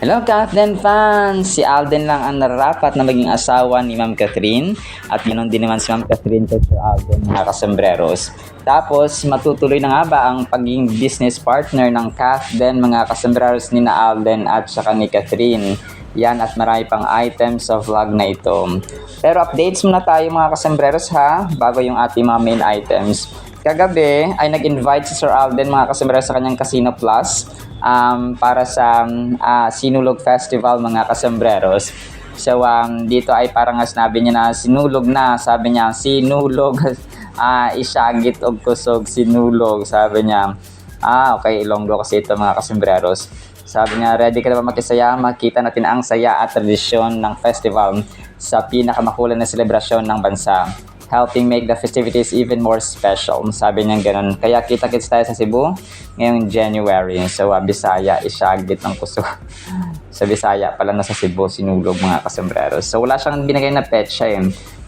Hello Kathleen fans! Si Alden lang ang nararapat na maging asawa ni Ma'am Catherine at ganoon din naman si Ma'am Catherine kay Sir Alden, mga kasembreros. Tapos matutuloy na nga ba ang pagiging business partner ng Kathleen, mga kasembreros, ni na Alden at saka ni Catherine. Yan at marami pang items sa vlog na ito. Pero updates muna tayo mga kasembreros ha, bago yung ating mga main items. Kagabi ay nag-invite si Sir Alden, mga kasembreros, sa kanyang Casino Plus para sa Sinulog Festival, mga kasembreros. So dito ay parang sinabi niya na sinulog na, sabi niya sinulog, isagit og kusog sinulog, sabi niya. Okay, Ilonggo kasi ito, mga kasembreros. Sabi niya, ready ka na ba makisaya? Makita natin ang saya at tradisyon ng festival sa pinakamakulan na selebrasyon ng bansa, helping make the festivities even more special. Sabi niya gano'n. Kaya kita-kits tayo sa Cebu ngayong January. So, Bisaya, isagit ng kusog. Sa Bisaya pala, nasa Cebu, sinulog, mga kasembreros. So, wala siyang binigay na petsa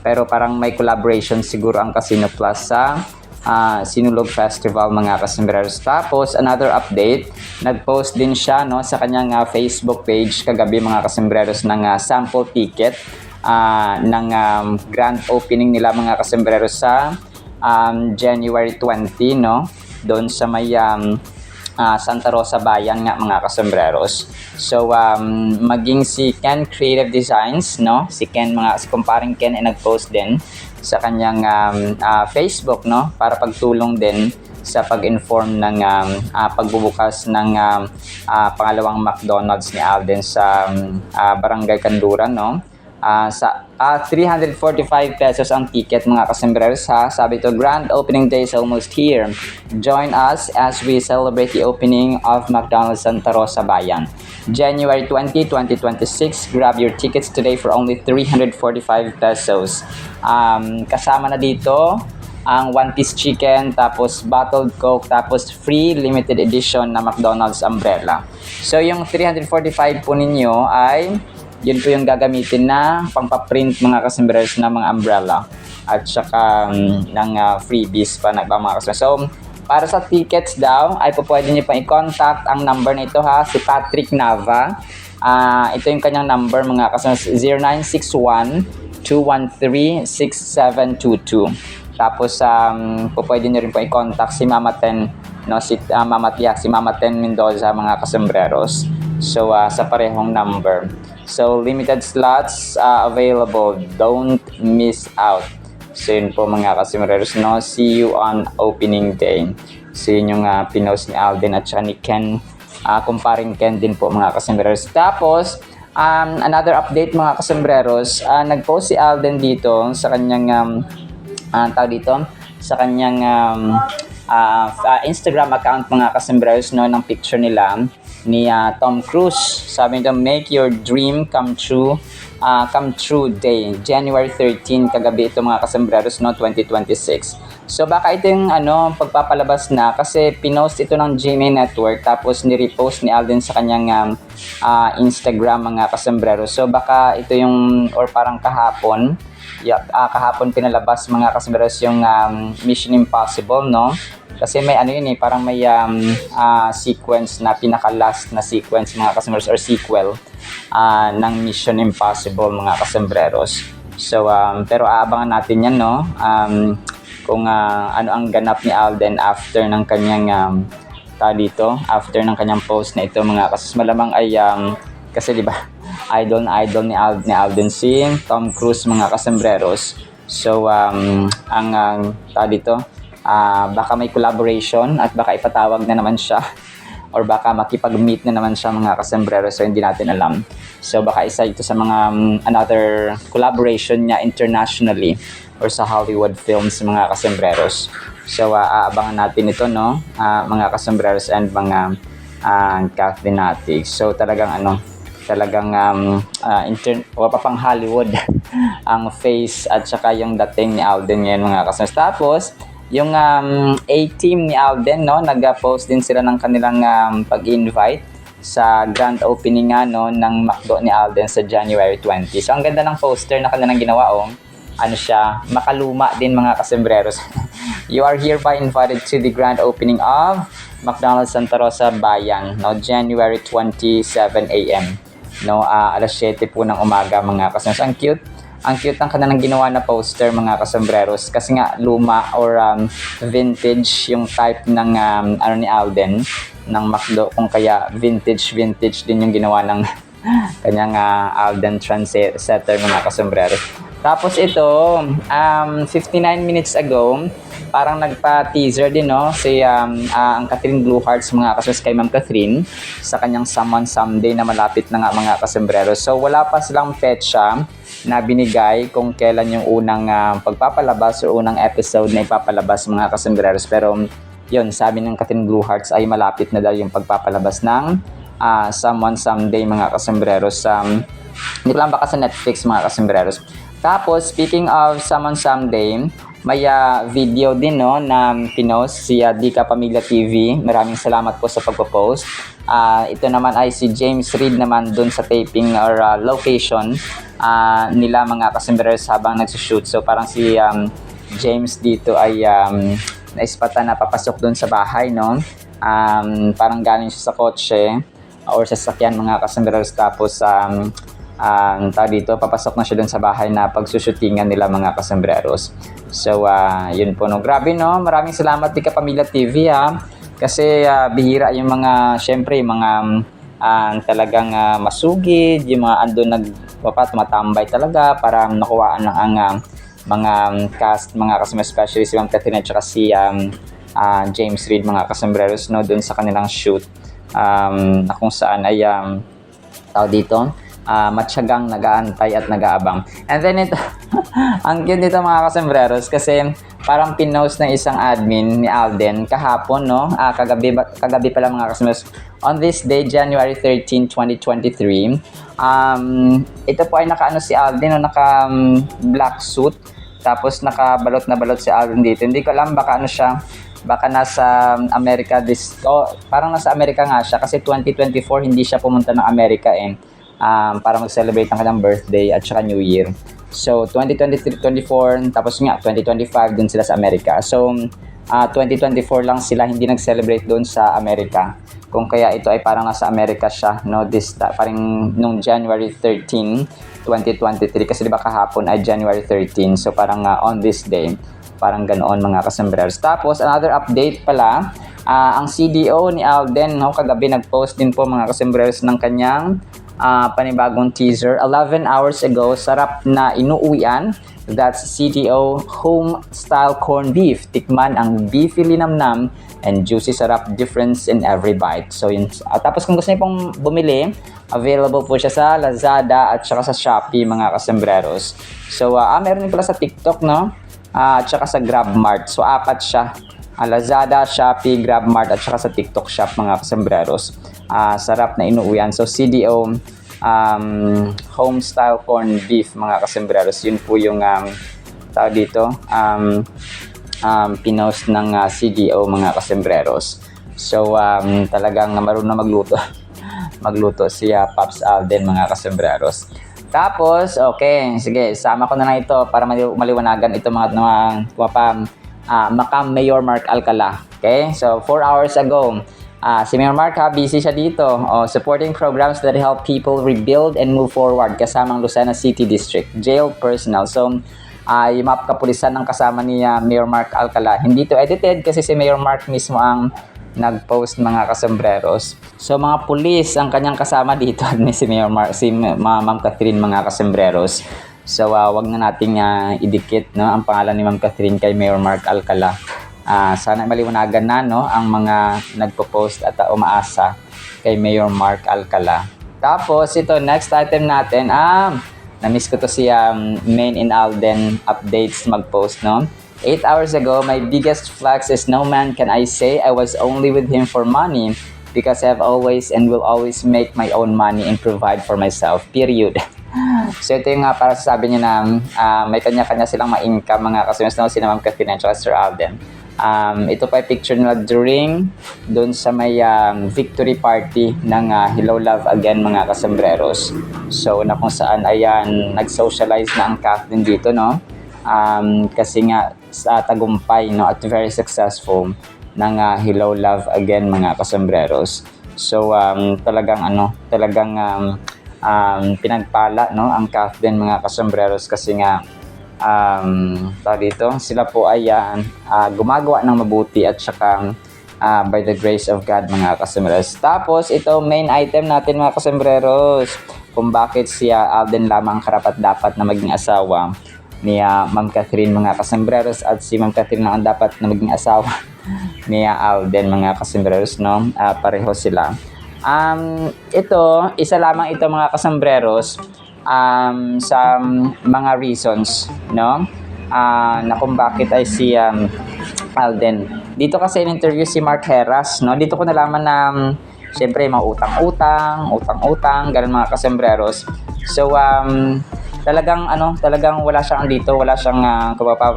pero parang may collaboration siguro ang Casino Plus sa Sinulog Festival, mga kasembreros. Tapos, another update, nag-post din siya sa kanyang Facebook page kagabi, mga kasembreros, ng sample ticket ng grand opening nila, mga kasembreros, sa January 20, doon sa may Santa Rosa Bayan nga, mga kasembreros. So maging si Ken Creative Designs, si kumparing Ken ay nag-post din sa kanyang Facebook, para pagtulong din sa pag-inform ng pagbubukas ng pangalawang McDonald's ni Alden sa Barangay Kanduran, sa 345 pesos ang ticket, mga kasembreros ha. Sabi to, grand opening day is almost here. Join us as we celebrate the opening of McDonald's Santa Rosa Bayan, January 20, 2026. Grab your tickets today for only 345 pesos. Kasama na dito ang one-piece chicken, tapos bottled coke, tapos free limited edition na McDonald's umbrella. So yung 345 po ninyo ay yun po yung gagamitin na pangpaprint, mga kasembreros, na mga umbrella at saka ng freebies pa na mga kasembreros. So para sa tickets daw ay pwede niyo pang i-contact ang number na ito ha, si Patrick Nava. Ito yung kanyang number, mga kasembreros, 0961-213-6722. Tapos pwede niyo rin po i-contact si Mama Ten, si Mama Ten Mendoza, mga kasembreros. So sa parehong number. So limited slots available, don't miss out. So yun po, mga kasembreros, see you on opening day. So yun yung pinost ni Alden at saka ni Ken, kumparing Ken din po, mga kasembreros. Tapos another update, mga kasembreros, nag-post si Alden dito sa kanyang sa kanyang Instagram account, mga kasembreros, ng picture nila ni Tom Cruise. Sabi nito, make your dream come true day, January 13, kagabi ito, mga kasembreros, 2026. So baka ito yung pagpapalabas na, kasi pinost ito ng GMA Network tapos ni-repost ni Alden sa kanyang Instagram, mga kasembreros. So baka ito yung, or parang kahapon pinalabas, mga kasembreros, yung Mission Impossible, kasi may parang may sequence na pinaka-last na sequence, mga kasembreros, or sequel ng Mission Impossible, mga kasembreros. So pero aabangan natin yan, kung ano ang ganap ni Alden after ng kanyang after ng kanyang post na ito, mga kasembreros. Malamang ay kasi di ba idol ni Alden si Tom Cruise, mga kasembreros. So baka may collaboration at baka ipatawag na naman siya or baka makipag-meet na naman siya, mga kasembreros. So hindi natin alam. So baka isa ito sa mga another collaboration niya internationally or sa Hollywood films, mga kasembreros. So aabangan natin ito, mga kasembreros and mga Kathleenatics. So talagang papang Hollywood ang face at saka yung dating ni Alden ngayon, mga kasembreros. Tapos yung A-team ni Alden, nag-post din sila ng kanilang pag-invite sa grand opening ng McDo ni Alden sa January 20. So ang ganda ng poster na kanilang ginawa, makaluma din, mga kasembreros. You are hereby invited to the grand opening of McDonald's Santa Rosa Bayan, January 27 a.m. no, alas 7 po ng umaga mga kasambreros. Ang cute ng kanilang ginawa na poster mga kasambreros kasi nga luma or vintage yung type ng ni Alden ng McDo, kung kaya vintage din yung ginawa ng kanyang Alden Trendsetter mga kasambreros. Tapos ito, 59 minutes ago, parang nagpa-teaser din, no, si ang Catherine Blue Hearts mga kasambreros kay Ma'am Catherine sa kanyang Someone Someday na malapit na nga mga kasambreros. So wala pa silang petsa na binigay kung kailan yung unang pagpapalabas o unang episode na ipapalabas mga kasambreros. Pero yun, sabi ng Catherine Blue Hearts ay malapit na daw yung pagpapalabas ng Someone Someday mga kasambreros. Hindi ko lang baka sa Netflix mga kasambreros. Tapos speaking of Someone Someday, may video din, no, na pinost si Dika Pamilya TV. Maraming salamat po sa pagpo-post. Ito naman ay si James Reid naman dun sa taping or location nila mga kasambreros habang nagsushoot. So parang si James dito ay naispatan na papasok dun sa bahay, no. Parang galing siya sa kotse or sa sasakyan mga kasambreros, tapos dito papasok na siya dun sa bahay na pagsushootingan nila mga kasambreros. So yun po, no. Grabe, no, maraming salamat Dika Pamilya TV kasi bihira yung mga, syempre yung mga talagang masugid, yung mga andun tumatambay talaga para nakuhaan ng ang mga cast mga kasambreros, especially si Ma'am Catherine at saka si James Reid mga kasambreros, no, dun sa kanilang shoot na kung saan ay tao dito matyagang nag-aantay at nag-aabang. And then ito, ang cute nito mga kasambreros kasi parang pinost ng isang admin ni Alden kahapon, no, kagabi pala mga kasambreros. On this day, January 13, 2023, ito po ay naka si Alden, no, naka black suit, tapos nakabalot na balot si Alden dito. Hindi ko alam, baka siya, baka nasa America parang nasa America nga siya kasi 2024 hindi siya pumunta ng America para mag-celebrate ng kanyang birthday at saka New Year. So 2023, 24, tapos nga 2025 dun sila sa Amerika. So 2024 lang sila hindi nag-celebrate dun sa Amerika. Kung kaya ito ay parang nasa Amerika siya, no, parang nung January 13, 2023 kasi diba kahapon ay January 13. So parang on this day, parang ganoon mga kasambreros. Tapos another update pala, ang CDO ni Alden, no, kagabi nag-post din po mga kasambreros ng kanyang panibagong teaser 11 hours ago. Sarap na inuuwian. That's CDO home style corned beef. Tikman ang beefy linamnam and juicy sarap, difference in every bite. So yun. Tapos kung gusto niyo pong bumili, available po siya sa Lazada at saka sa Shopee mga kasambreros. So meron din pala sa TikTok, no, at saka sa GrabMart. So 4 siya. Lazada, Shopee, GrabMart at saka sa TikTok Shop mga kasambreros. Sarap na inuuwian. So CDO home style corned beef mga kasambreros. Yun po yung tao dito pinost ng CDO mga kasambreros. So talagang marunong magluto magluto si Pops Alden mga kasambreros. Tapos okay, sige, sama ko na lang ito para maliwanagan ito mga Macam Mayor Mark Alcala. Okay, so 4 hours ago, si Mayor Mark busy siya dito supporting programs that help people rebuild and move forward kasamang Lucena City District Jail Personnel. So yung mga kapulisan ng kasama ni Mayor Mark Alcala, hindi to edited kasi si Mayor Mark mismo ang nag-post mga kasambreros. So mga pulis ang kanyang kasama dito ni si Mayor Mark, si Ma'am Catherine mga kasambreros. So wag na nating idikit, no, ang pangalan ni Ma'am Catherine kay Mayor Mark Alcala. Sana maliwanagan na, no, ang mga nagpo-post at umaasa kay Mayor Mark Alcala. Tapos ito, next item natin, na-miss ko to si Main in Alden updates mag-post, no. 8 hours ago, my biggest flex is no man can I say I was only with him for money because I've always and will always make my own money and provide for myself, period. So ito yung para sasabi niya na may kanya-kanya silang ma-income mga kasambreros, no, si Ma'am Catherine at Sir Alden. Ito pa yung picture nila during doon sa may victory party ng Hello Love Again mga kasambreros. So na kung saan ayan nag-socialize na ang cast din dito, no, kasi nga sa tagumpay, no, at very successful ng Hello Love Again mga kasambreros. So talagang pinagpala, no, ang Kath din mga kasombreros, kasi nga tawag dito, sila po ay gumagawa ng mabuti at saka by the grace of God mga kasombreros. Tapos ito main item natin mga kasombreros, kung bakit si Alden lamang karapat dapat na maging asawa ni Ma'am Catherine mga kasombreros, at si Ma'am Catherine lang ang dapat na maging asawa ni Alden mga kasombreros, no? Pareho sila. Ito, isa lamang ito mga kasombreros sa mga reasons, no? Na kung bakit ay si Alden. Dito kasi in-interview si Mark Heras, no? Dito ko nalaman na syempre mga utang-utang, ganun mga kasombreros. So talagang wala siyang dito, wala siyang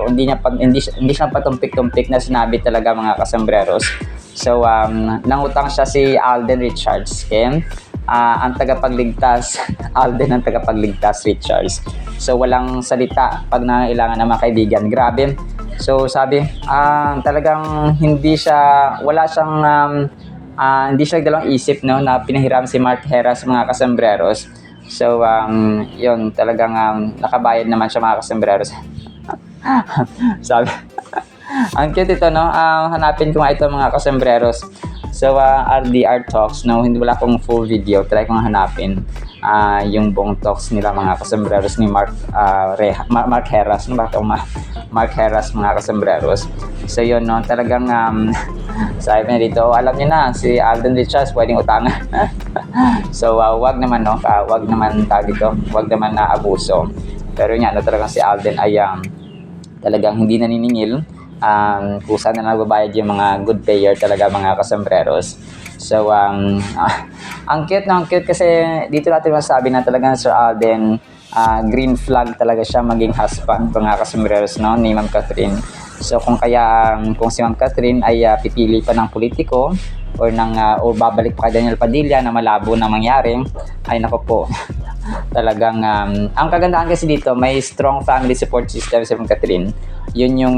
hindi siya patumpik-tumpik na sinabi talaga mga kasombreros. So nangutang siya si Alden Richards, okay? Ang tagapagligtas, Alden ang tagapagligtas Richards. So walang salita pag nangailangan ng mga kaibigan. Grabe. So sabi, talagang hindi siya dalawang isip, no, na pinahiram si Mark Heras mga kasombreros. So yun, talagang nakabayad naman siya mga kasombreros. Sabi, ang cute ito, no? Hanapin ko nga ito mga kasombreros. So RDR Talks, no, hindi wala akong full video, try kong hanapin yung buong talks nila mga kasombreros ni Mark Heras, no? Mark Heras mga kasombreros. So yun, no, talagang sabi na dito, alam niyo na si Alden Richards pwedeng utangan. So wag naman, no, wag naman na abuso. Pero nga, no, talagang si Alden ay talagang hindi naniningil, kusa na nagbabayad yung mga good payer talaga mga kasombreros. So ang cute, no, ang cute, kasi dito natin masabi na talagang Sir Alden, green flag talaga siya maging husband mga kasombreros, no, ni Ma'am Catherine. So kung si Ma'am Catherine ay pipili pa ng politiko or babalik pa kay Daniel Padilla na malabo na mangyari, ay nako po. Talagang ang kagandahan kasi dito, may strong family support system si Ma'am Catherine. Yun yung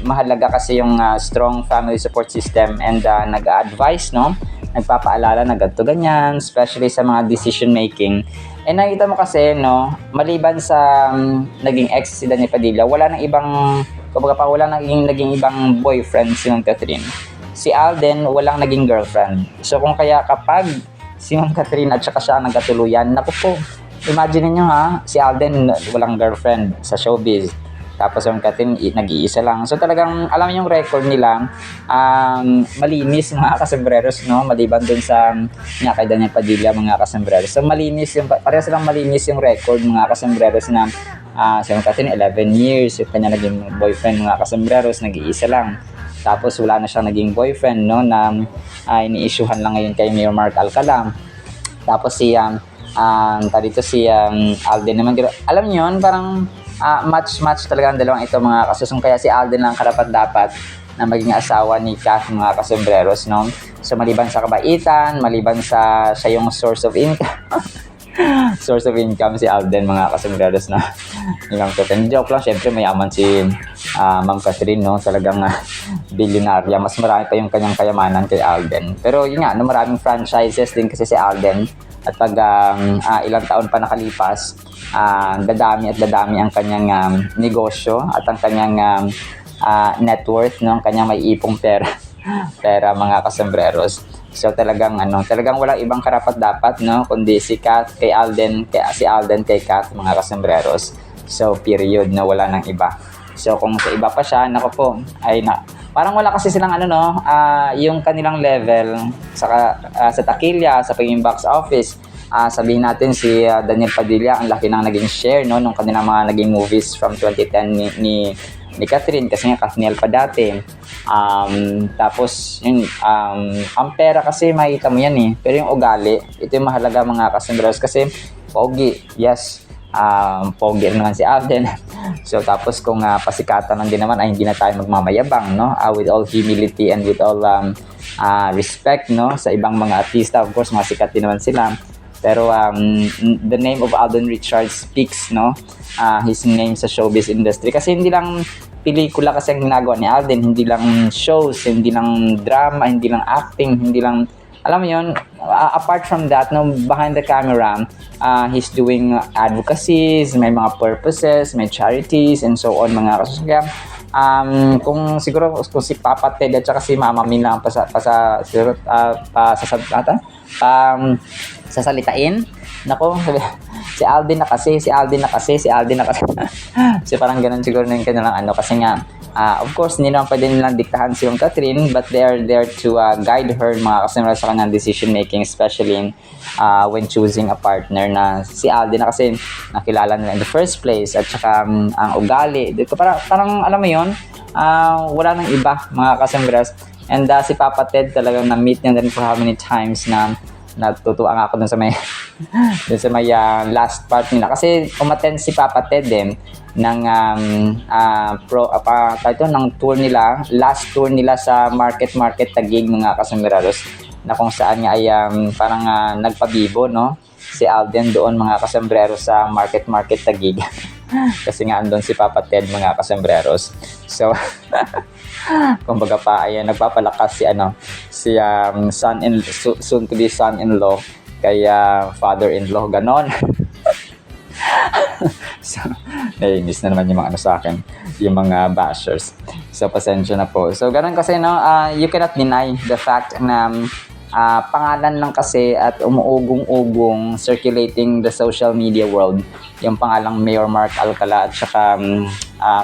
mahalaga kasi yung strong family support system, and nag-a-advise, no, nagpapaalala na ganito ganyan, especially sa mga decision making. And nakita mo kasi, no, maliban sa naging ex si Daniel Padilla, wala nang naging ibang boyfriend si Ma'am Catherine. Si Alden walang naging girlfriend. So kung kaya kapag si Ma'am Catherine at saka siya nagkatuluyan, naku po, imagine niyo si Alden walang girlfriend sa showbiz, tapos yung Catherine nag-iisa lang. So talagang alam niyo yung record nila, malinis mga kasombreros, no, maliban dun sa kay Daniel Padilla mga kasombreros. So pareho silang malinis yung record mga kasombreros, na si Catherine 11 years yung kanya naging boyfriend mga kasombreros, nag-iisa lang. Tapos wala na siyang naging boyfriend, no, na ini-issuehan lang ngayon kay Mayor Mark Alcala. Tapos si Alden naman, alam niyo yun, parang match talaga ang dalawang ito mga kasusong. Kaya si Alden lang karapat dapat na maging asawa ni Kath mga kasombreros, no. So maliban sa kabaitan, maliban sa siya yung source of income si Alden mga kasombreros, na yung Catherine. Joke lang, syempre mayaman si Ma'am Catherine, no, talagang bilyonarya, mas marami pa yung kanyang kayamanan kay Alden. Pero yun nga, no, maraming franchises din kasi si Alden, at pag ilang taon pa nakalipas, dadami ang kanyang negosyo at ang kanyang net worth, no, ang kanyang may ipong pera mga kasombreros. So talagang walang ibang karapat dapat, no, kundi si Alden kay Kath mga kasombreros. So period, no, wala nang iba. So kung sa iba pa siya, nako po, parang wala kasi silang yung kanilang level sa takilya, sa pagiging box office. Sabihin natin si Daniel Padilla, ang laki ng naging share, no, nung kanilang mga naging movies from 2010 ni Catherine, kasi nga Kathniel pa dati. Tapos yun, ang pera kasi makita mo yan, pero yung ugali, ito yung mahalaga mga kasombreros, kasi pogi, yes, pogi naman si Alden. So tapos kung pasikatan lang din naman, ay hindi na tayo magmamayabang, no, with all humility and with all respect, no, sa ibang mga artista. Of course mga sikat din naman sila, pero the name of Alden Richards speaks, no, his name sa showbiz industry, kasi hindi lang pelikula kasi ang ginagawa ni Alden, hindi lang shows, hindi lang drama, hindi lang acting, hindi lang alam mo yun, apart from that, no, behind the camera, he's doing advocacies, may mga purposes, may charities, and so on, mga kasus. Kaya, kung siguro kung si Papa Ted at saka si Mama Min lang siguro, sasalitain, nako, si Alden na kasi. So parang ganun siguro na yung kanilang ano, kasi nga, of course, hindi naman pwede nilang diktahan si Ma'am Catherine, but they are there to guide her, mga kasunod sa kanyang decision making, especially when choosing a partner, na si Alden na kasi nakilala nila in the first place, at saka ang ugali. Parang alam mo yun, wala nang iba, mga kasambres. And si Papa Ted talagang na-meet niya din for how many times na natutuwa nga ako dun sa may last part nila, kasi umattend si Papa Ted ng ng tour nila, last tour nila sa Market Taguig, mga kasambreros, na kung saan nga ay parang nagpabibo, no, si Alden doon, mga kasambreros, sa Market Taguig. Kasi nga andun si Papa Ted, mga kasambreros. So kumbaga pa ay nagpapalakas si soon to be son-in-law kay father-in-law, ganon. So naiinis na naman yung mga sa akin, yung mga bashers. So pasensya na po. So ganon kasi, no, you cannot deny the fact na pangalan lang kasi at umuugong-ugong circulating the social media world yung pangalang Mayor Mark Alcala at saka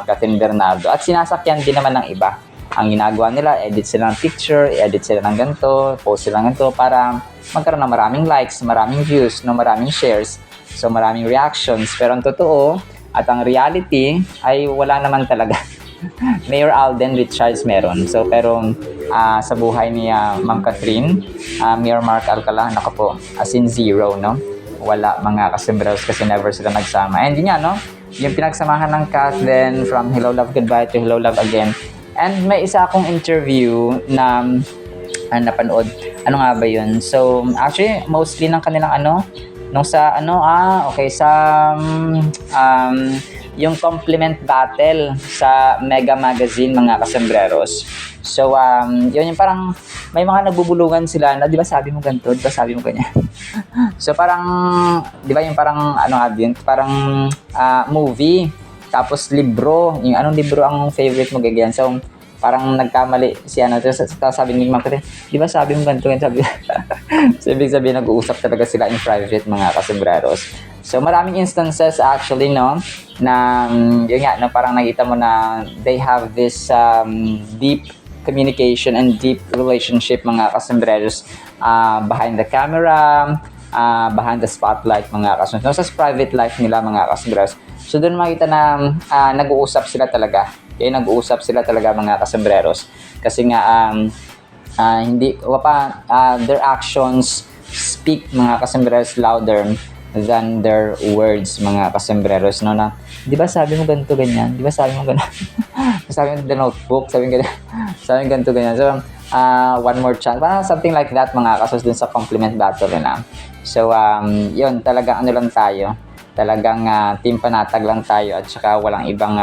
Catherine Bernardo, at sinasakyan din naman ng iba. Ang ginagawa nila, edit sila ng picture, edit sila ng ganito, post sila ng ganito para magkaroon ng maraming likes, maraming views, no, maraming shares, so maraming reactions. Pero ang totoo at ang reality ay wala naman talaga. Mayor Alden Richards meron. So pero sa buhay ni Ma'am Catherine, Mayor Mark Alcala, naka po, as in zero, no? Wala, mga kasambreros, kasi never sila nagsama. And yun nga, no? Yung pinagsamahan ng Kathleen from Hello Love Goodbye to Hello Love Again. And may isa akong interview na napanood. Ano nga ba yun? So actually mostly ng kanilang yung compliment battle sa Mega Magazine, mga kasambreros. So yun yung parang may mga nagbubulungan sila na, di ba sabi mo ganito, di ba sabi mo ganyan. So parang, di ba yung parang parang movie, tapos libro, yung anong libro ang favorite mo, ganyan. So parang nagkamali si sabi ni Ma'am Catherine, di ba sabi mo ganito, sabi. So ibig sabihin, nag-uusap talaga sila in private, mga kasambreros. So maraming instances actually, no, na yun nga, no, parang nakita mo na they have this deep communication and deep relationship, mga kasambreros, behind the camera, behind the spotlight, mga kasambreros. No, sa private life nila, mga kasambreros. So doon makita na nag-uusap sila talaga. Okay, nag-uusap sila talaga, mga kasambreros. Kasi nga their actions speak, mga kasambreros, louder than their words, mga kasambreros, no, na di ba sabi mo ganito ganyan, di ba sabi mo ganyan. Sabi mo the notebook, sabi mo ganito ganyan. So one more chance, parang something like that, mga kasos, dun sa compliment battle na. So yun, talagang lang tayo, talagang team panatag lang tayo, at saka walang ibang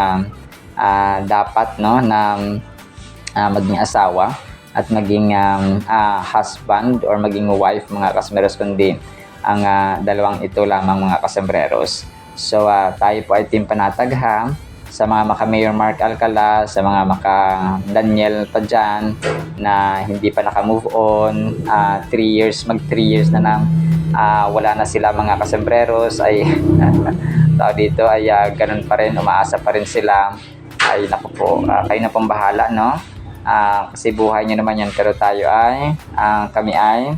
dapat, no, na maging asawa at maging husband or maging wife, mga kasambreros, kundi ang dalawang ito lamang, mga kasambreros. So tayo po ay team panatag, ha, sa mga maka-Mayor Mark Alcala, sa mga maka-Daniel pa dyan na hindi pa naka-move on, 3 years na wala na sila, mga kasambreros, ay tao dito ay ganun pa rin, umaasa pa rin sila. Ay naku po, kayo na pong bahala, no, kasi buhay nyo naman yan, pero tayo ay kami ay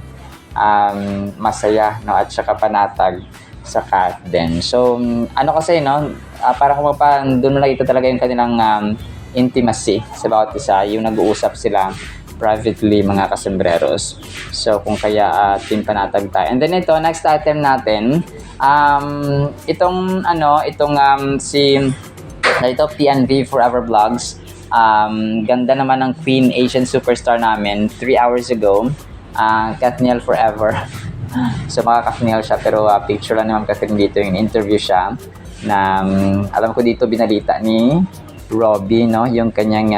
masaya, no, at saka panatag sa Kathleen. So kasi, no, parang doon na ito talaga yung kanilang intimacy sa bawat isa, yung nag-uusap sila privately, mga kasambreros. So kung kaya team panatag tayo. And then ito, next item natin, ito PNV Forever Vlogs. Ganda naman ng Queen Asian Superstar namin 3 hours ago. Kathniel Forever. So Kathniel siya, pero picture lang ni Ma'am Catherine dito, yung interview siya na alam ko dito binalita ni Robbie, no, yung kanyang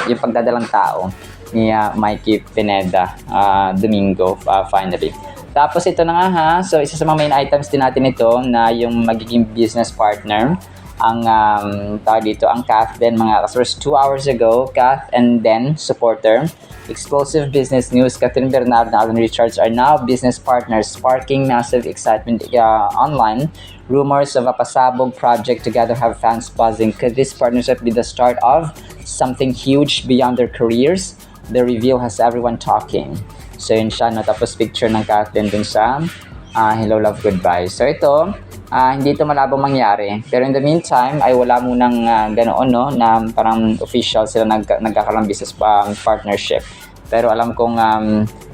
yung pagdadalang tao ni Mikey Pineda Domingo finally. Tapos ito na nga ha, so isa sa mga main items din natin ito na yung magiging business partner ang tawag dito ang Kath Den mga customers. 2 hours ago, Kath and Den supporter. Explosive business news, Catherine Bernardo and Alden Richards are now business partners, sparking massive excitement online. Rumors of a pasabog project together have fans buzzing. Could this partnership be the start of something huge beyond their careers? The reveal has everyone talking. So yun siya, no? Tapos picture ng Kathleen dun sa Hello Love Goodbye. So ito, hindi ito malabong mangyari. Pero in the meantime, ay wala munang ganoon, no? Na parang official sila nagkakaroon business partnership. Pero alam kong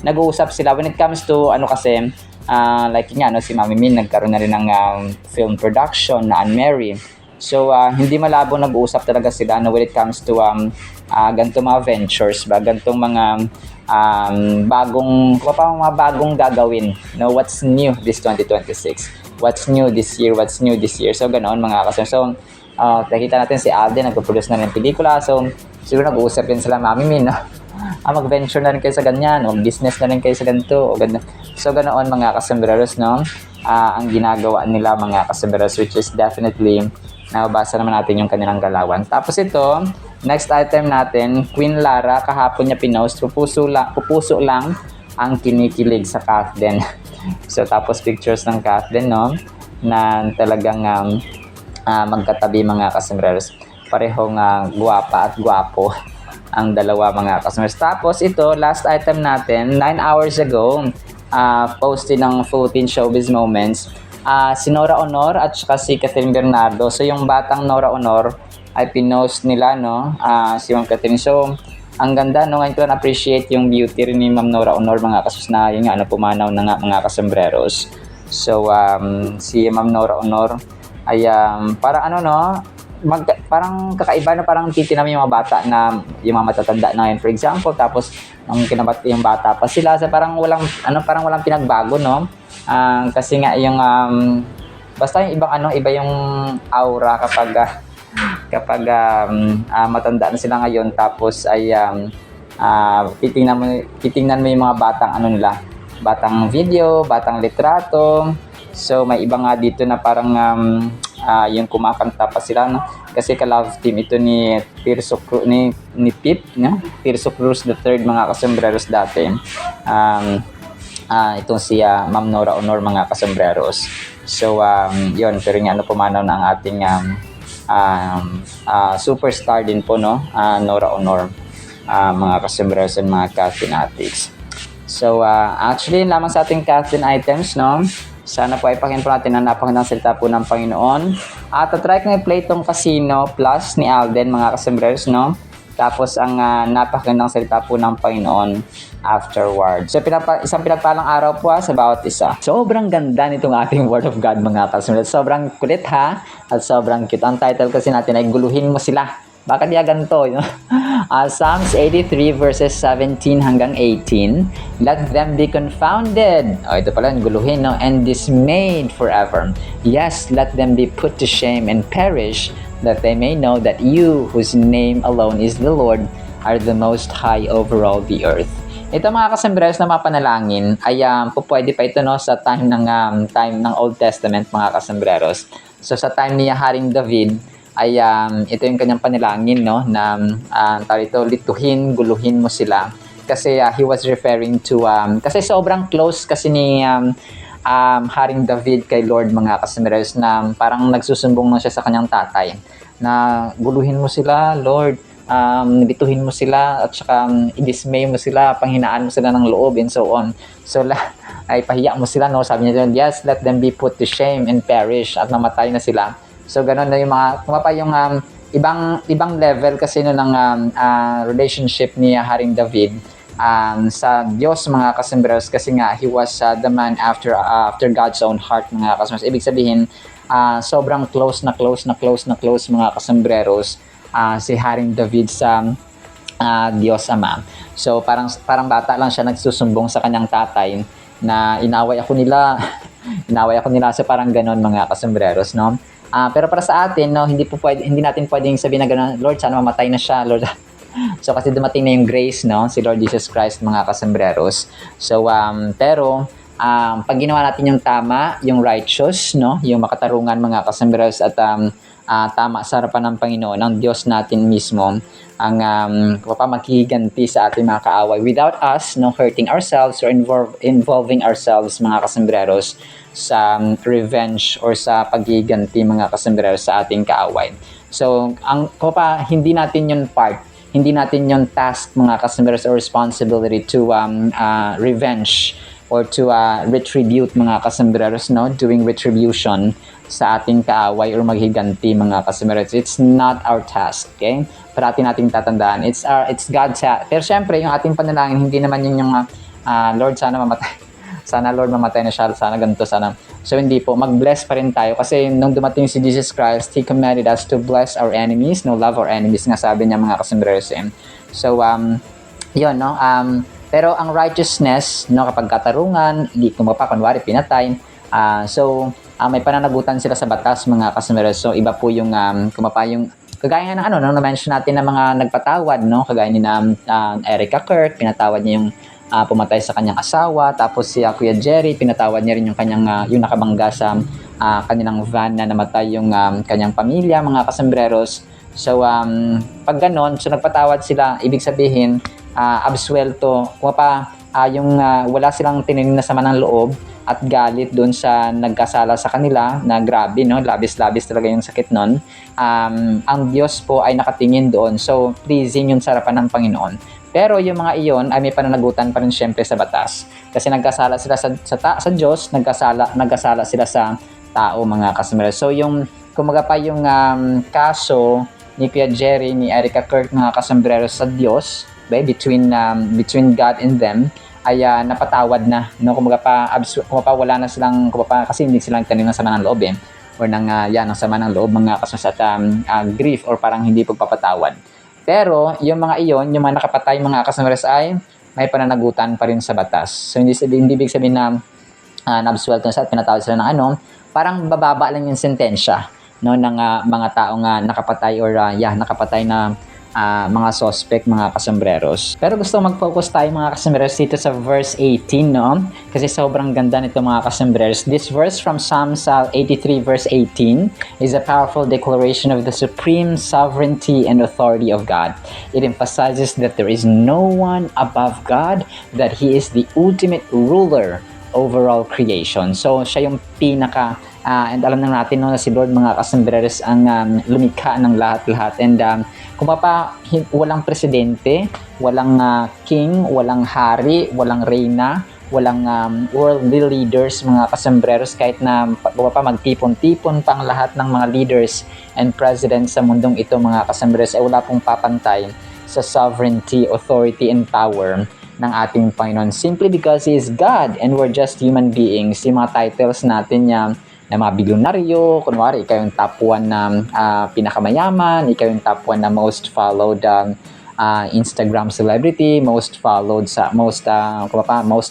nag-uusap sila when it comes to ano kasi, like nga, no? Si Mami Min nagkaroon na rin ng film production na Anne-Marie. So, hindi malabo nag-uusap talaga sila no, when it comes to ganitong mga ventures ba, ganitong mga bagong gagawin. No, what's new this 2026? What's new this year? What's new this year? So, ganoon mga kasama. So, nakita natin si Alden, nagpo-produce na ng pelikula. So, siguro nag-uusap din sila, Mami Min, no? Mag-venture na rin kayo sa ganyan, mag-business na rin kayo sa ganito. So, ganoon mga kasambreros, no? Ang ginagawa nila mga kasambreros, which is definitely nababasa naman natin yung kanilang galawan. Tapos ito, next item natin, Queen Lara, kahapon niya pinost, pupuso lang ang kinikilig sa Kathleen. So, tapos pictures ng Kathleen, no? Na talagang magkatabi mga kasambreros. Parehong guwapa at guwapo ang dalawa mga kasambreros. Tapos ito, last item natin, 9 hours ago, posted ng Philippine Showbiz Moments, si Nora Honor at saka si Catherine Bernardo. So yung batang Nora Honor ay pinost nila, no? Si Ma'am Catherine. So ang ganda, no? Ngayon ko lang appreciate yung beauty rin ni Ma'am Nora Honor mga kasus na yun nga, pumanaw na nga mga kasambreros. So si Ma'am Nora Honor ay parang ano, no? Parang kakaiba na parang titinam yung mga bata na yung mga matatanda na yun, for example. Tapos nung kinabati yung bata pa sila, so parang walang pinagbago, no? Kasi nga yung basta yung iba yung aura kapag matanda na sila ngayon, tapos ay titingnan mo yung mga batang video, batang litrato. So may iba nga dito na parang yung kumakanta pa sila, no? Kasi ka-love team ito ni Tirso Cruz, ni Pip, no? Tirso Cruz III mga kasambreros dati. Itong si Ma'am Nora Honor mga kasambreros. So yun, pero nga pumanaw na ang ating superstar din po, no? Nora Honor, mga kasambreros and mga Cathinatics. So actually lamang sa ating Cathin items, no? Sana po ay pakinggan po natin ang napakagandang salita po ng Panginoon. At try ko i-play itong Casino Plus ni Alden mga kasambreros, no? Tapos ang napakagandang salita po ng Panginoon afterwards. So isang pinagpalang araw po sa bawat isa. Sobrang ganda nitong ating Word of God mga kasambreros. Sobrang kulit ha, at sobrang cute. Ang title kasi natin ay Guluhin Mo Sila. Bakit di ganito? You know? Psalms 83 verses 17 hanggang 18. Let them be confounded. Ito pala, guluhin, no? And dismayed forever. Yes, let them be put to shame and perish, that they may know that you, whose name alone is the Lord, are the most high over all the earth. Ito mga kasambreros na mapanalangin ay pwede pa ito, no, sa time ng Old Testament mga kasambreros. So sa time ni Haring David ay ito yung kanyang panalangin, no, na lituhin, guluhin mo sila. Kasi he was referring to kasi sobrang close kasi ni Haring David kay Lord mga kasambreros, na parang nagsusumbong na siya sa kanyang tatay na guluhin mo sila, Lord, lituhin mo sila, at saka i-dismay mo sila, panghinaan mo sila ng loob, and so on. So ay pahiya mo sila, no? Sabi niya, yes, let them be put to shame and perish, at namatay na sila. So ganun na yung yung ibang level kasi ng relationship ni Haring David sa Diyos mga kasambreros, kasi nga he was the man after God's own heart mga kasambreros. Ibig sabihin sobrang close na close mga kasambreros si Haring David sa Diyos Ama. So parang bata lang siya nagsusumbong sa kanyang tatay na inaway ako nila so parang ganon mga kasambreros, no? Pero para sa atin, no, hindi natin pwedeng sabihin na gano'n, Lord, sana mamatay na siya, Lord. So kasi dumating na yung grace, no? Si Lord Jesus Christ, mga kasembreros. So pero pag ginawa natin yung tama, yung righteous, no? Yung makatarungan, mga kasembreros, at tama sa harapan ng Panginoon, ang Diyos natin mismo ang maghihiganti sa ating mga kaaway without us hurting ourselves or involving ourselves, mga kasembreros, sa revenge or sa paghihiganti, mga kasembreros, sa ating kaaway. So hindi natin yun hindi natin yung task, mga kasembreros, or responsibility to revenge or to retribute, mga kasembreros, doing retribution sa ating kaaway or maghiganti, mga kasembreros. It's not our task, okay? Parati nating tatandaan, it's God's task. Pero syempre, yung ating panalangin, hindi naman yun yung Lord, sana mamatay. Sana Lord, mamatay na siya, sana ganito, sana. So hindi po, mag-bless pa rin tayo kasi nung dumating si Jesus Christ, He commanded us to bless our enemies, love our enemies, nga sabi niya, mga kasembreros. So yun, pero ang righteousness, kapag katarungan, hindi kunwari pinatay, may pananagutan sila sa batas, mga kasembreros. So iba po yung yung kagaya ng na-mention natin na mga nagpatawad, kagaya ni Erica Kirk, pinatawad niya yung pumatay sa kanyang asawa. Tapos si Kuya Jerry, pinatawad niya rin yung kanyang yung nakabangga sa kanilang van na namatay yung kanyang pamilya, mga kasembreros. So pag ganon, so nagpatawad sila, ibig sabihin absuelto, yung wala silang tinanim na sama ng loob at galit doon sa nagkasala sa kanila, na grabe, labis-labis talaga yung sakit nun. Ang Diyos po ay nakatingin doon, so pleasing yung sarapan ng Panginoon. Pero yung mga iyon ay may pananagutan pa rin syempre sa batas, kasi nagkasala sila sa Diyos, nagkasala sila sa tao, mga kasembreros. So yung kumaga yung kaso ni Kuya Jerry, ni Erica Kirk, mga kasembreros, sa Diyos, between God and them, ay napatawad na, wala na silang, kasi hindi silang tanim ng sama ng loob, or ng sama ng loob, mga kasembreros, at grief, or parang hindi pagpapatawad. Pero yung mga iyon, yung mga nakapatay, mga kasembreros, ay may pananagutan pa rin sa batas. So hindi ibig sabihin na na-absuelto na sila at pinatawad sila ng parang bababa lang yung sentensya, ng mga taong nakapatay, or nakapatay na mga suspect, mga kasembreros. Pero gusto mag-focus tayo, mga kasembreros, dito sa verse 18, kasi sobrang ganda nito, mga kasembreros. This verse from Psalms 83 verse 18 is a powerful declaration of the supreme sovereignty and authority of God. It emphasizes that there is no one above God, that He is the ultimate ruler over all creation. So siya yung pinaka and alam na natin na si Lord, mga kasembreros, ang lumikha ng lahat-lahat. And walang presidente, walang king, walang hari, walang reyna, walang worldly leaders, mga kasembreros, kahit na magtipon-tipon pang lahat ng mga leaders and presidents sa mundong ito, mga kasembreros, ay wala pong papantay sa sovereignty, authority, and power ng ating Panginoon, simply because He is God and we're just human beings. Yung mga titles natin na mga bilyonaryo, kunwari ikaw yung top 1 na pinakamayaman, ikaw yung top 1 na most followed Instagram celebrity, most followed sa most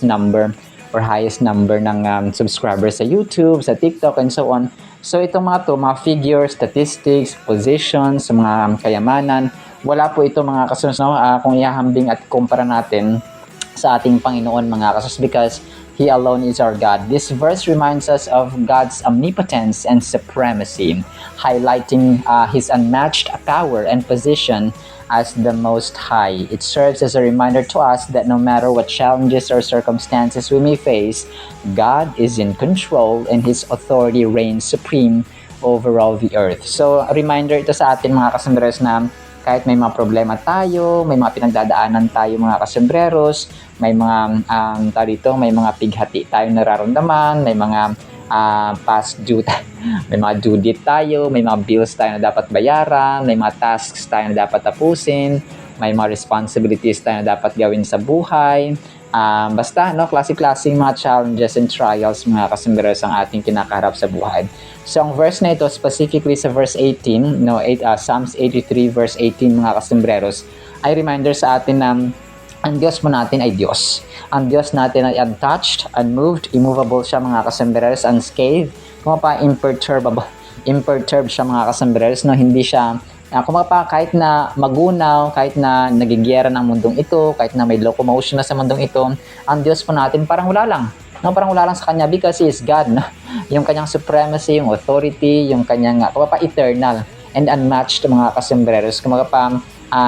number or highest number ng subscribers sa YouTube, sa TikTok, and so on. So itong mga figures, statistics, positions, mga kayamanan, wala po ito, mga kasunod, kung ihahambing at kumpara natin sa ating Panginoon, mga kasunod, because He alone is our God. This verse reminds us of God's omnipotence and supremacy, highlighting His unmatched power and position as the Most High. It serves as a reminder to us that no matter what challenges or circumstances we may face, God is in control and His authority reigns supreme over all the earth. So, a reminder ito sa atin, mga kasembreros, na kahit may mga problema tayo, may mga pinagdadaanan tayo, mga kasembreros, may mga may mga pighati tayo nararamdaman, may mga past due may mga due date tayo, may mga bills tayo na dapat bayaran, may mga tasks tayo na dapat tapusin, may mga responsibilities tayo na dapat gawin sa buhay. Basta, klase-klaseng mga challenges and trials, mga kasembreros, ang ating kinakaharap sa buhay. So, ang verse na ito, specifically sa verse 18, Psalms 83 verse 18, mga kasembreros, ay reminder sa atin na ang Diyos mo natin ay Diyos. Ang Diyos natin ay untouched, unmoved, immovable siya, mga kasembreros, unscathed, imperturbable. Imperturbed siya, mga kasembreros, hindi siya Kumbaga pa, kahit na magunaw, kahit na nagigiyera ng mundong ito, kahit na may locomotion na sa mundong ito, ang Diyos po natin parang wala lang. No, parang wala lang sa Kanya because He is God. No? Yung Kanyang supremacy, yung authority, yung Kanyang kumbaga pa eternal and unmatched mga kasembreros. Kumbaga pa,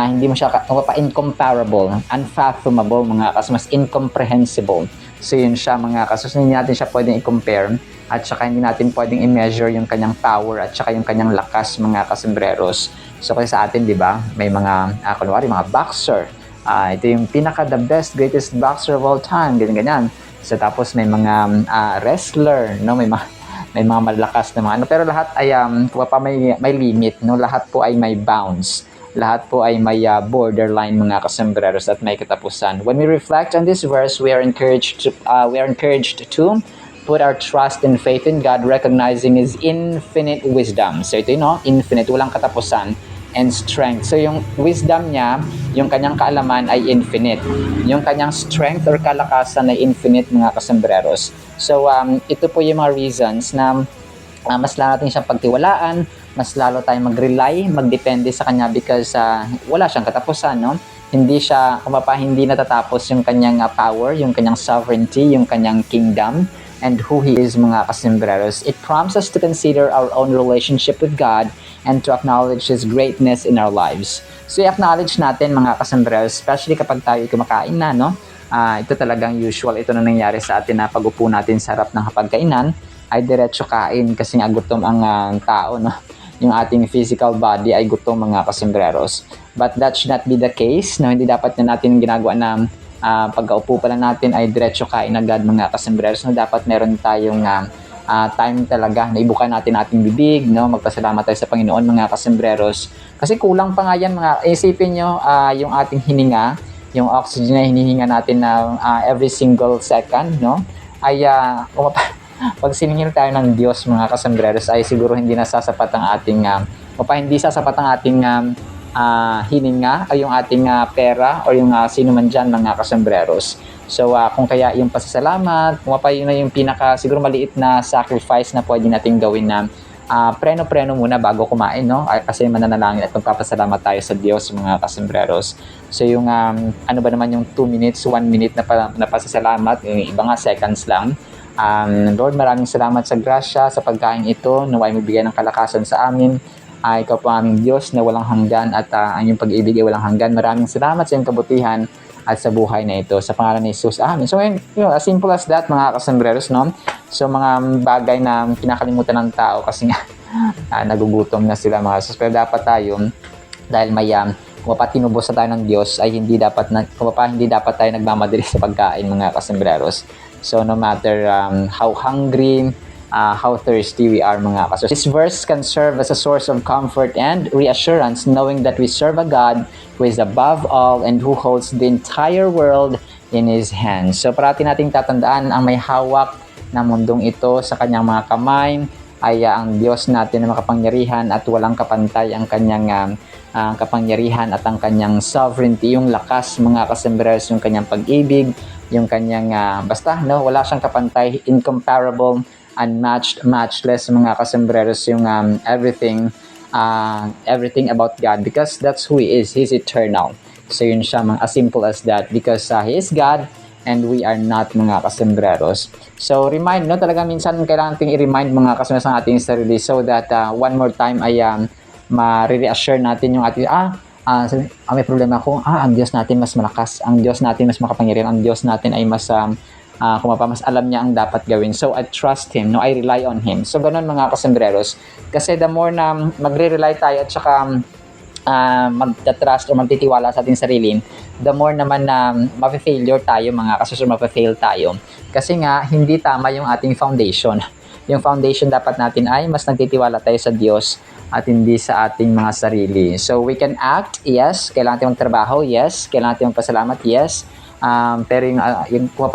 hindi mo siya kumbaga pa incomparable, unfathomable mga mas incomprehensible. So yun siya mga kasus, hindi natin siya pwedeng i-compare at saka hindi natin pwedeng i-measure yung kanyang power at saka yung kanyang lakas mga kasembreros. So kasi sa atin, di ba, may mga, kunwari, mga boxer. Ito yung the best, greatest boxer of all time, ganyan-ganyan. So tapos may mga wrestler, no, may mga malakas na mga pero lahat ay may limit, no, lahat po ay may bounds. Lahat po ay may borderline mga kasembreros at may katapusan. When we reflect on this verse, we are encouraged to put our trust and faith in God, recognizing His infinite wisdom. So ito yun, no? Infinite, walang katapusan, and strength. So yung wisdom niya, yung kanyang kaalaman ay infinite. Yung kanyang strength or kalakasan ay infinite mga kasembreros. So ito po yung mga reasons na mas lalo natin siyang pagtiwalaan, mas lalo tayong mag-rely, magdepende sa Kanya because wala siyang katapusan, no? Hindi siya, hindi natatapos yung kanyang power, yung kanyang sovereignty, yung kanyang kingdom, and who He is mga kasembreros. It prompts us to consider our own relationship with God and to acknowledge His greatness in our lives. So i-acknowledge natin mga kasembreros, especially kapag tayo kumakain na, no? Ito talagang usual, ito na nangyari sa atin na pag-upo natin sa harap ng hapagkainan, ay diretso kain kasi nga gutom ang tao, no? Yung ating physical body ay gutom mga kasembreros. But that should not be the case, no? Hindi dapat na natin ginagawa na pagkaupo pa lang natin ay diretso kain agad mga kasembreros, no? Dapat meron tayong time talaga na ibukan natin ating bibig, no? Magpasalamat tayo sa Panginoon mga kasembreros. Kasi kulang pa nga yan mga, isipin nyo yung ating hininga, yung oxygen na hinihinga natin na every single second, no? Ay pag siningil tayo ng Diyos mga kasembreros ay siguro hindi nasasapat ang ating hindi sasapat ang ating hininga ay yung ating pera o yung sino man dyan mga kasembreros. So kung kaya yung pasasalamat, yun na yung pinaka siguro maliit na sacrifice na pwede natin gawin na preno-preno muna bago kumain, no? Kasi mananalangin at magpapasalamat tayo sa Diyos mga kasembreros. So yung ano ba naman yung 2 minutes, 1 minute na pasasalamat, yung iba nga seconds lang. Lord, maraming salamat sa grasya, sa pagkain ito, naway magbigay ng kalakasan sa amin. Ikaw po aming Diyos na walang hanggan at ang iyong pag-ibig ay walang hanggan. Maraming salamat sa iyong kabutihan at sa buhay na ito. Sa pangalan ni Jesus, amen. So, as simple as that, mga kasembreros, no? So, mga bagay na pinakalimutan ng tao kasi nga nagugutom na sila mga sus. Pero dapat tayo, dahil may tinubos na tayo ng Diyos, ay hindi dapat tayo nagmamadali sa pagkain mga kasembreros. So no matter how hungry, how thirsty we are mga kasos. This verse can serve as a source of comfort and reassurance knowing that we serve a God who is above all and who holds the entire world in His hands. So parati nating tatandaan ang may hawak na mundong ito sa kanyang mga kamay ay ang Diyos natin na makapangyarihan at walang kapantay ang kanyang kapangyarihan at ang kanyang sovereignty, yung lakas mga kasembreros, yung kanyang pag-ibig, yung kanyang wala siyang kapantay, incomparable, unmatched, matchless mga kasembreros, yung everything about God because that's who He is. He's eternal. So yun siya, as simple as that because He is God and we are not mga kasembreros. So remind, no, talaga minsan kailangan nating i-remind mga kasembreros ng ating sarili so that one more time ay ma-reassure natin yung ating may problema ako, ang Diyos natin mas malakas, ang Diyos natin mas makapangyarihan, ang Diyos natin ay mas mas alam niya ang dapat gawin. So I trust Him, no, I rely on Him. So ganun mga kasembreros. Kasi the more na magre-rely tayo at saka magta-trust o magtitiwala sa ating sarili, the more naman na mafe-failure tayo mga kasusur, mafe-fail tayo. Kasi nga hindi tama yung ating foundation. Yung foundation dapat natin ay mas nagtitiwala tayo sa Diyos at hindi sa ating mga sarili. So we can act, yes. Kailangan natin magtrabaho, yes. Kailangan natin magpasalamat, yes. Pero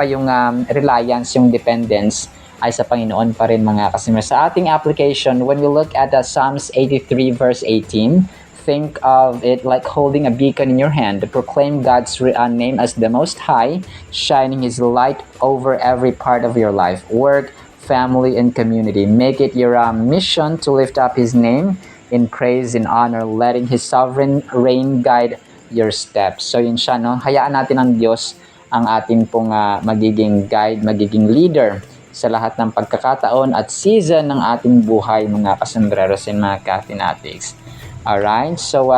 yung reliance, yung dependence ay sa Panginoon pa rin mga kasama. Sa ating application, when we look at Psalms 83 verse 18, think of it like holding a beacon in your hand to proclaim God's name as the Most High, shining His light over every part of your life, work, family, and community. Make it your mission to lift up His name in praise, in honor, letting His sovereign reign guide your steps. So yun siya, no? Hayaan natin ang Diyos ang ating pong magiging guide, magiging leader sa lahat ng pagkakataon at season ng ating buhay, mga kasembreros and mga ka-fanatics. Alright, so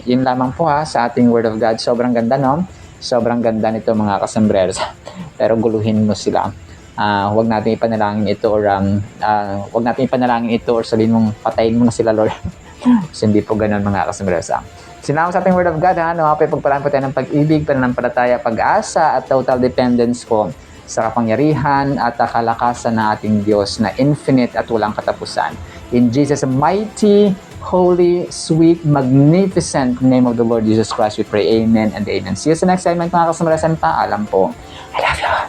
yun lamang po sa ating Word of God. Sobrang ganda, no? Sobrang ganda nito, mga kasembreros. Pero guluhin mo sila. Huwag natin ipanalangin ito or sabihin mong patayin mo na sila, Lord. So hindi po ganun, mga kasembreros. Sinama sa ating Word of God, nawapay pagpalaan po tayo ng pag-ibig, pananampalataya, pag-asa at total dependence po sa kapangyarihan at kalakasan ng ating Diyos na infinite at walang katapusan. In Jesus' mighty, holy, sweet, magnificent name of the Lord Jesus Christ, we pray. Amen and amen. See you sa next segment, mga kasembreros. Paalam po. I love you.